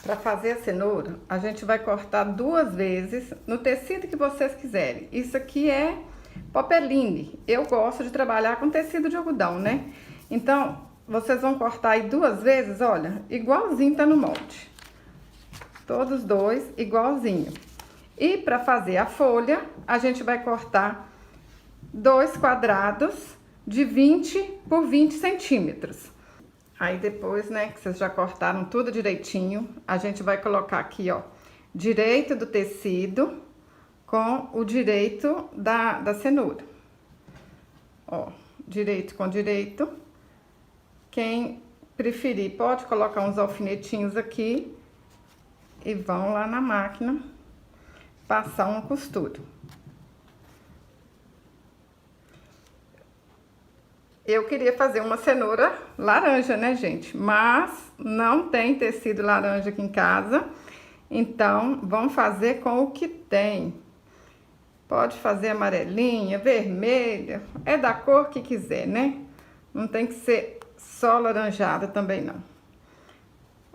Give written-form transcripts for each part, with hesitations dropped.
Para fazer a cenoura, a gente vai cortar 2 vezes no tecido que vocês quiserem. Isso aqui é popeline. Eu gosto de trabalhar com tecido de algodão, né? Então, vocês vão cortar aí 2 vezes, olha, igualzinho tá no molde. Todos dois igualzinho. E para fazer a folha, a gente vai cortar 2 quadrados de 20 por 20 centímetros. Aí depois, né, que vocês já cortaram tudo direitinho, a gente vai colocar aqui, ó, direito do tecido com o direito da cenoura. Ó, direito com direito. Quem preferir pode colocar uns alfinetinhos aqui e vão lá na máquina passar uma costura. Eu queria fazer uma cenoura laranja, né, gente? Mas não tem tecido laranja aqui em casa. Então, vamos fazer com o que tem. Pode fazer amarelinha, vermelha, é da cor que quiser, né? Não tem que ser só laranjada também, não.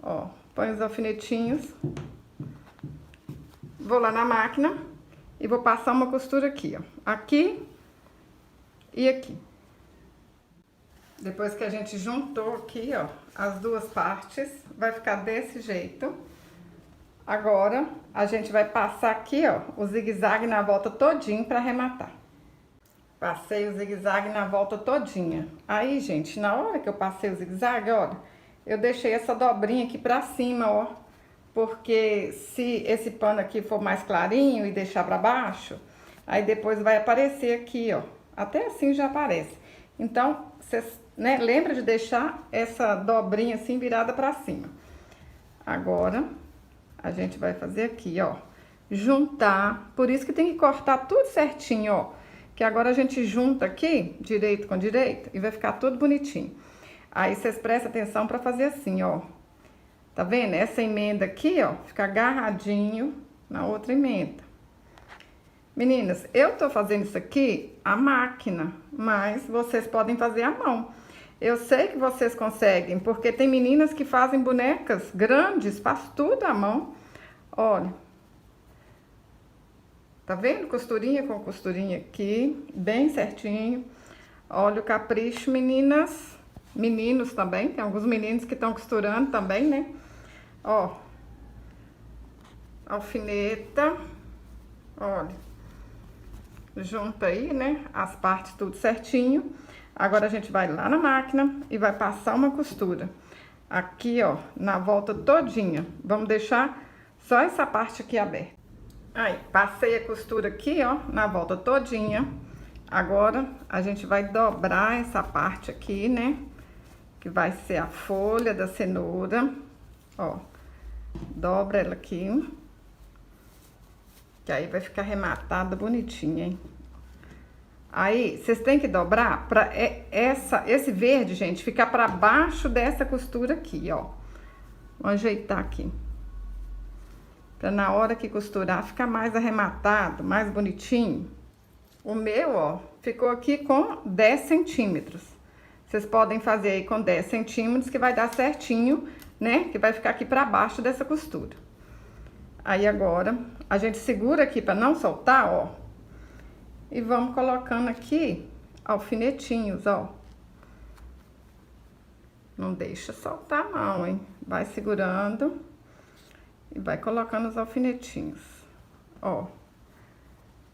Ó, põe os alfinetinhos. Vou lá na máquina e vou passar uma costura aqui, ó. Aqui e aqui. Depois que a gente juntou aqui, ó, as duas partes, vai ficar desse jeito. Agora, a gente vai passar aqui, ó, o zigue-zague na volta todinho pra arrematar. Passei o zigue-zague na volta todinha. Aí, gente, na hora que eu passei o zigue-zague, olha, eu deixei essa dobrinha aqui pra cima, ó. Porque se esse pano aqui for mais clarinho e deixar pra baixo, aí depois vai aparecer aqui, ó. Até assim já aparece. Então, vocês, né, lembra de deixar essa dobrinha assim virada pra cima. Agora, a gente vai fazer aqui, ó, juntar. Por isso que tem que cortar tudo certinho, ó. Que agora a gente junta aqui, direito com direito, e vai ficar tudo bonitinho. Aí, vocês prestem atenção pra fazer assim, ó. Tá vendo? Essa emenda aqui, ó, fica agarradinho na outra emenda. Meninas, eu tô fazendo isso aqui à máquina, mas vocês podem fazer à mão. Eu sei que vocês conseguem, porque tem meninas que fazem bonecas grandes, faz tudo à mão. Olha. Tá vendo? Costurinha com costurinha aqui, bem certinho. Olha o capricho, meninas. Meninos também, tem alguns meninos que estão costurando também, né? Ó. Alfineta. Olha. Junta aí, né, as partes tudo certinho. Agora a gente vai lá na máquina e vai passar uma costura. Aqui, ó, na volta todinha. Vamos deixar só essa parte aqui aberta. Aí, passei a costura aqui, ó, na volta todinha. Agora, a gente vai dobrar essa parte aqui, né, que vai ser a folha da cenoura. Ó, dobra ela aqui. Que aí vai ficar arrematada bonitinha, hein? Aí, vocês têm que dobrar pra esse verde, gente, ficar pra baixo dessa costura aqui, ó. Vou ajeitar aqui. Pra na hora que costurar, ficar mais arrematado, mais bonitinho. O meu, ó, ficou aqui com 10 centímetros. Vocês podem fazer aí com 10 centímetros, que vai dar certinho, né? Que vai ficar aqui pra baixo dessa costura. Aí agora, a gente segura aqui pra não soltar, ó. E vamos colocando aqui alfinetinhos, ó. Não deixa soltar não, hein? Vai segurando e vai colocando os alfinetinhos, ó.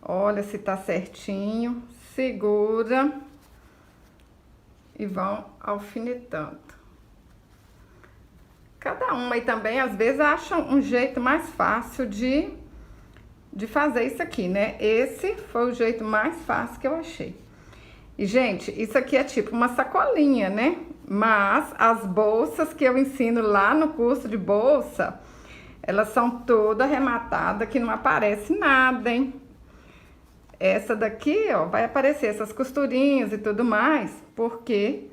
Olha se tá certinho, segura e vão alfinetando. Cada uma aí também, às vezes, acha um jeito mais fácil de fazer isso aqui, né? Esse foi o jeito mais fácil que eu achei. E, gente, isso aqui é tipo uma sacolinha, né? Mas as bolsas que eu ensino lá no curso de bolsa, elas são todas arrematadas, que não aparece nada, hein? Essa daqui, ó, vai aparecer essas costurinhas e tudo mais, porque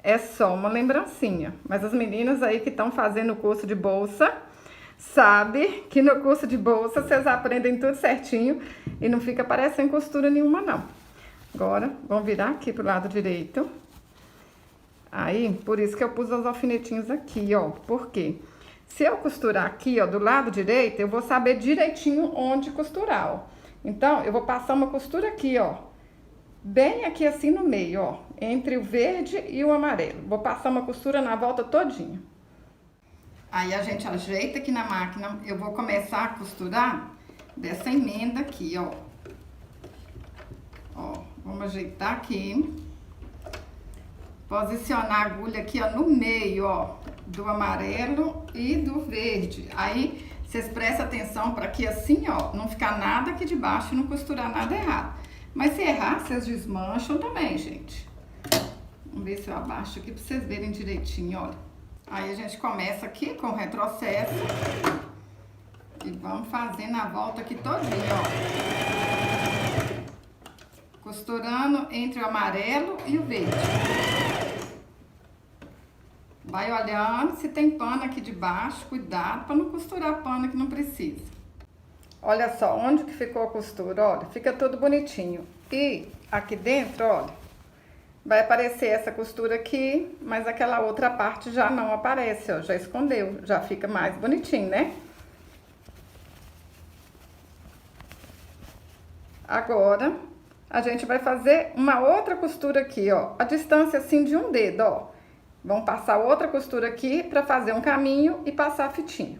é só uma lembrancinha. Mas as meninas aí que estão fazendo o curso de bolsa, sabe que no curso de bolsa vocês aprendem tudo certinho e não fica parecendo costura nenhuma, não. Agora, vamos virar aqui pro lado direito. Aí, por isso que eu pus os alfinetinhos aqui, ó. Por quê? Se eu costurar aqui, ó, do lado direito, eu vou saber direitinho onde costurar, ó. Então, eu vou passar uma costura aqui, ó, bem aqui assim no meio, ó, entre o verde e o amarelo. Vou passar uma costura na volta todinha. Aí a gente ajeita aqui na máquina, eu vou começar a costurar dessa emenda aqui, ó. Ó, vamos ajeitar aqui. Posicionar a agulha aqui, ó, no meio, ó, do amarelo e do verde. Aí, vocês prestem atenção para que assim, ó, não ficar nada aqui de baixo e não costurar nada errado. Mas se errar, vocês desmancham também, gente. Vamos ver se eu abaixo aqui para vocês verem direitinho, olha. Aí a gente começa aqui com o retrocesso. E vamos fazendo a volta aqui todinha, ó. Costurando entre o amarelo e o verde. Vai olhando se tem pano aqui de baixo, cuidado para não costurar pano que não precisa. Olha só, onde que ficou a costura, olha, fica tudo bonitinho. E aqui dentro, olha, vai aparecer essa costura aqui, mas aquela outra parte já não aparece, ó, já escondeu, já fica mais bonitinho, né? Agora, a gente vai fazer uma outra costura aqui, ó, a distância assim de um dedo, ó. Vamos passar outra costura aqui para fazer um caminho e passar a fitinha.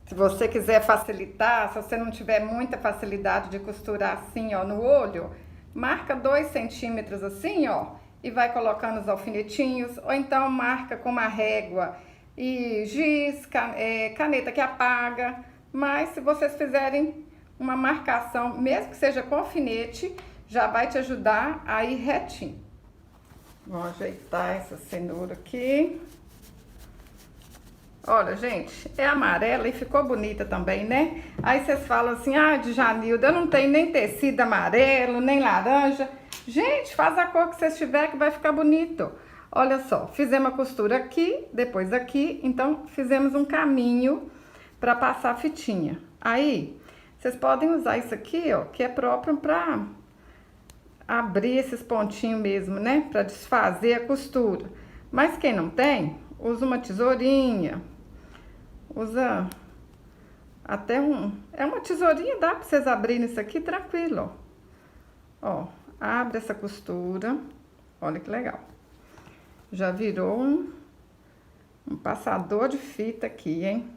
Se você quiser facilitar, se você não tiver muita facilidade de costurar assim, ó, no olho, marca 2 centímetros assim, ó, e vai colocando os alfinetinhos, ou então marca com uma régua e giz, caneta que apaga. Mas se vocês fizerem uma marcação, mesmo que seja com alfinete, já vai te ajudar a ir retinho. Vou ajeitar essa cenoura aqui. Olha, gente, é amarela e ficou bonita também, né? Aí vocês falam assim, ah, Djanilda, eu não tenho nem tecido amarelo, nem laranja. Gente, faz a cor que vocês tiverem que vai ficar bonito. Olha só, fizemos a costura aqui, depois aqui, então fizemos um caminho para passar a fitinha. Aí, vocês podem usar isso aqui, ó, que é próprio para abrir esses pontinhos mesmo, né? Para desfazer a costura. Mas quem não tem, usa uma tesourinha. Usa até é uma tesourinha, dá para vocês abrirem isso aqui tranquilo, ó. Ó, abre essa costura. Olha que legal. Já virou um passador de fita aqui, hein?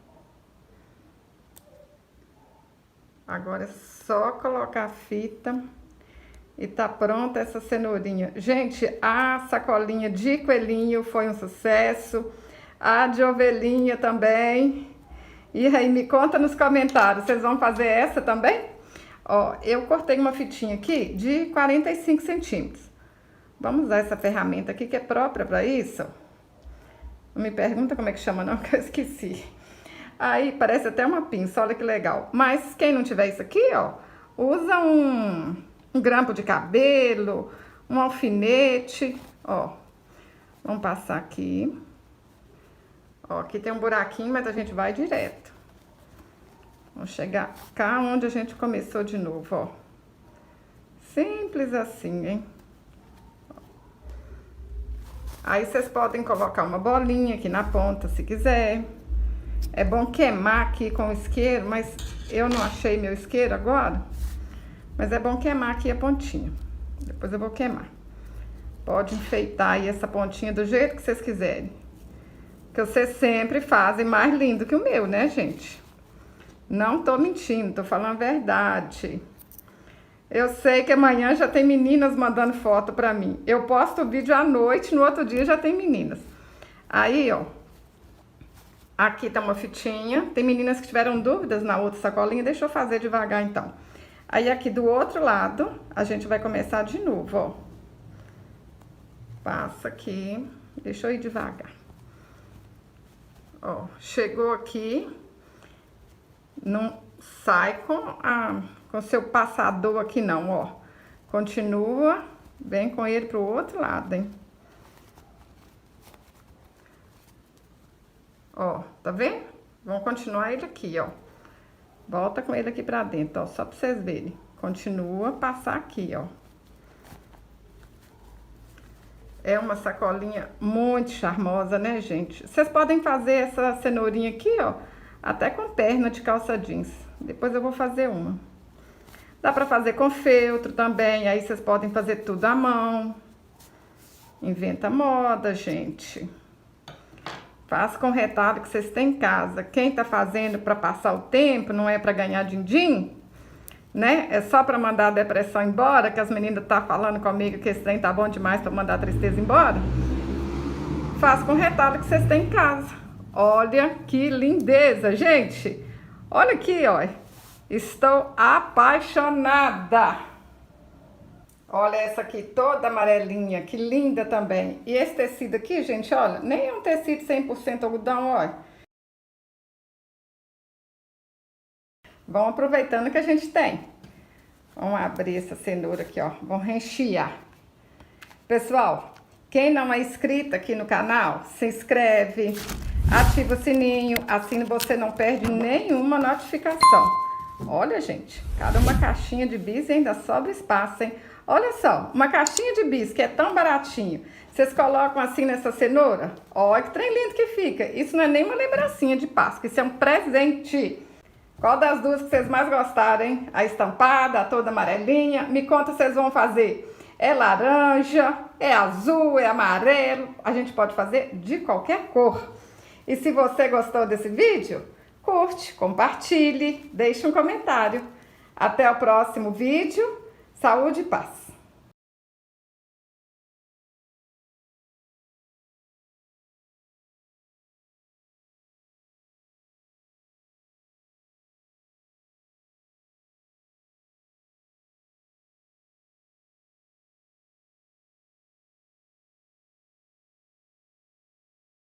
Agora é só colocar a fita. E tá pronta essa cenourinha. Gente, a sacolinha de coelhinho foi um sucesso. A de ovelhinha também. E aí, me conta nos comentários, vocês vão fazer essa também? Ó, eu cortei uma fitinha aqui de 45 centímetros. Vamos usar essa ferramenta aqui que é própria para isso. Não me pergunta como é que chama não, que eu esqueci. Aí, parece até uma pinça, olha que legal. Mas quem não tiver isso aqui, ó, usa um grampo de cabelo, um alfinete, ó. Vamos passar aqui. Ó, aqui tem um buraquinho, mas a gente vai direto. Vamos chegar cá onde a gente começou de novo, ó. Simples assim, hein? Aí vocês podem colocar uma bolinha aqui na ponta, se quiser. É bom queimar aqui com o isqueiro, mas eu não achei meu isqueiro agora. Mas é bom queimar aqui a pontinha. Depois eu vou queimar. Pode enfeitar aí essa pontinha do jeito que vocês quiserem. Que vocês sempre fazem mais lindo que o meu, né, gente? Não tô mentindo, tô falando a verdade. Eu sei que amanhã já tem meninas mandando foto pra mim. Eu posto o vídeo à noite, no outro dia já tem meninas. Aí, ó. Aqui tá uma fitinha. Tem meninas que tiveram dúvidas na outra sacolinha. Deixa eu fazer devagar, então. Aí, aqui do outro lado, a gente vai começar de novo, ó. Passa aqui. Deixa eu ir devagar. Ó, chegou aqui. Não sai com seu passador aqui, não, ó. Continua, vem com ele pro outro lado, hein. Ó, tá vendo? Vamos continuar ele aqui, ó. Volta com ele aqui pra dentro, ó, só pra vocês verem. Continua, passar aqui, ó. É uma sacolinha muito charmosa, né, gente? Vocês podem fazer essa cenourinha aqui, ó, até com perna de calça jeans. Depois eu vou fazer uma. Dá pra fazer com feltro também, aí vocês podem fazer tudo à mão. Inventa moda, gente. Faça com o retalho que vocês têm em casa. Quem tá fazendo pra passar o tempo, não é pra ganhar din-din, né? É só pra mandar a depressão embora, que as meninas tá falando comigo que esse trem tá bom demais pra mandar a tristeza embora. Faça com o retalho que vocês têm em casa. Olha que lindeza, gente. Olha aqui, ó. Estou apaixonada. Olha essa aqui, toda amarelinha, que linda também. E esse tecido aqui, gente, olha, nem é um tecido 100% algodão, olha. Vamos aproveitando que a gente tem. Vamos abrir essa cenoura aqui, ó. Vamos rechear. Pessoal, quem não é inscrito aqui no canal, se inscreve, ativa o sininho, assim você não perde nenhuma notificação. Olha, gente, cada uma caixinha de bis e ainda sobra espaço, hein? Olha só, uma caixinha de bis que é tão baratinho. Vocês colocam assim nessa cenoura? Olha que trem lindo que fica. Isso não é nem uma lembrancinha de Páscoa, isso é um presente. Qual das duas que vocês mais gostaram, hein? A estampada, a toda amarelinha. Me conta se vocês vão fazer. É laranja, é azul, é amarelo. A gente pode fazer de qualquer cor. E se você gostou desse vídeo, curte, compartilhe, deixe um comentário. Até o próximo vídeo. Saúde e paz.